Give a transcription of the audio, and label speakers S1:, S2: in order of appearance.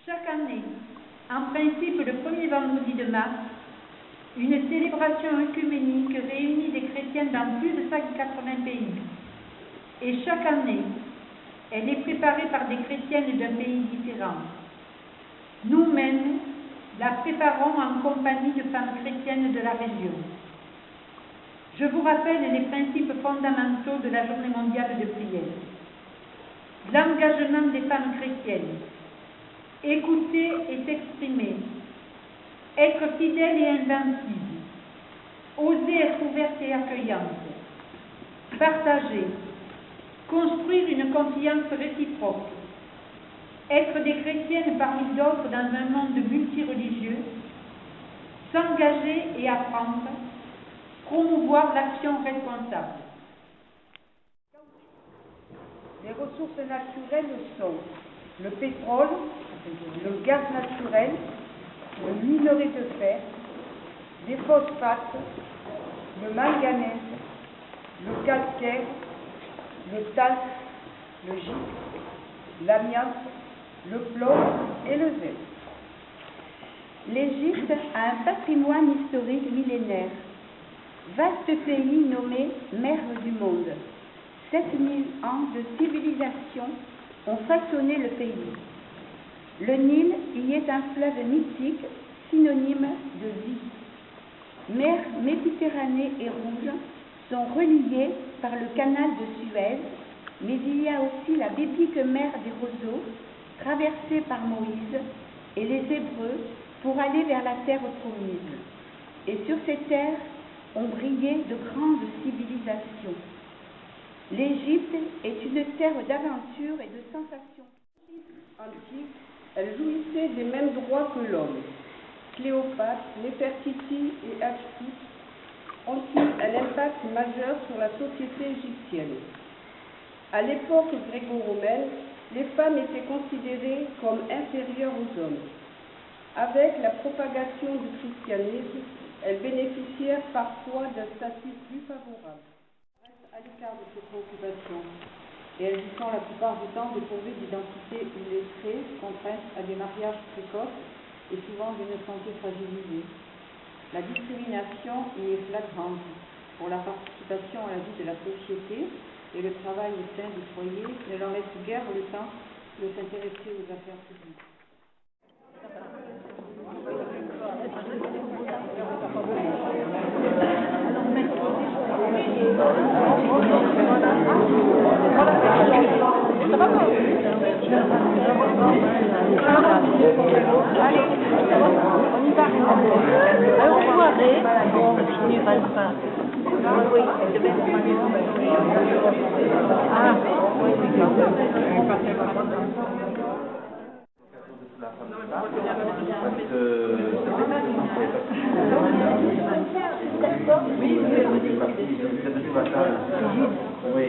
S1: Chaque année, en principe le premier vendredi de mars, une célébration œcuménique réunit des chrétiens dans plus de 180 pays. Et chaque année, elle est préparée par des chrétiennes d'un pays différent. Nous-mêmes la préparons en compagnie de femmes chrétiennes de la région. Je vous rappelle les principes fondamentaux de la Journée mondiale de prière. L'engagement des femmes chrétiennes, écouter et s'exprimer, être fidèle et invincible, oser être ouverte et accueillante, partager, construire une confiance réciproque, être des chrétiennes parmi d'autres dans un monde multireligieux, s'engager et apprendre, promouvoir l'action responsable.
S2: Les ressources naturelles sont le pétrole, le gaz naturel, le minerai de fer, les phosphates, le manganèse, le calcaire, le talc, le gypse, l'amiante, le plomb et le zinc.
S3: L'Égypte a un patrimoine historique millénaire. Vaste pays nommé Mère du monde. 7000 ans de civilisation ont façonné le pays. Le Nil y est un fleuve mythique, synonyme de vie. Mer Méditerranée et Rouge sont reliées par le canal de Suez, mais il y a aussi la biblique mer des roseaux, traversée par Moïse et les Hébreux pour aller vers la terre promise. Et sur ces terres ont brillé de grandes civilisations. L'Égypte est une terre d'aventure et de sensations.
S2: Antique, elle jouissait des mêmes droits que l'homme. Cléopâtre, Néfertiti et Hatshepsut ont eu un impact majeur sur la société égyptienne. À l'époque gréco-romaine, les femmes étaient considérées comme inférieures aux hommes. Avec la propagation du christianisme, elles bénéficièrent parfois d'un statut plus favorable. Elles restent à l'écart de ces préoccupations et elles y sont la plupart du temps dépourvues d'identité illettrée, contraintes à des mariages précoces et souvent d'une santé fragilisée. La discrimination y est flagrante pour la participation à la vie de la société et le travail au sein du foyer ne leur laisse guère le temps de s'intéresser aux affaires publiques.
S3: On y va. Alors, soirée, on y va pas. Oui, elle devait être ah, oui,
S4: Oui.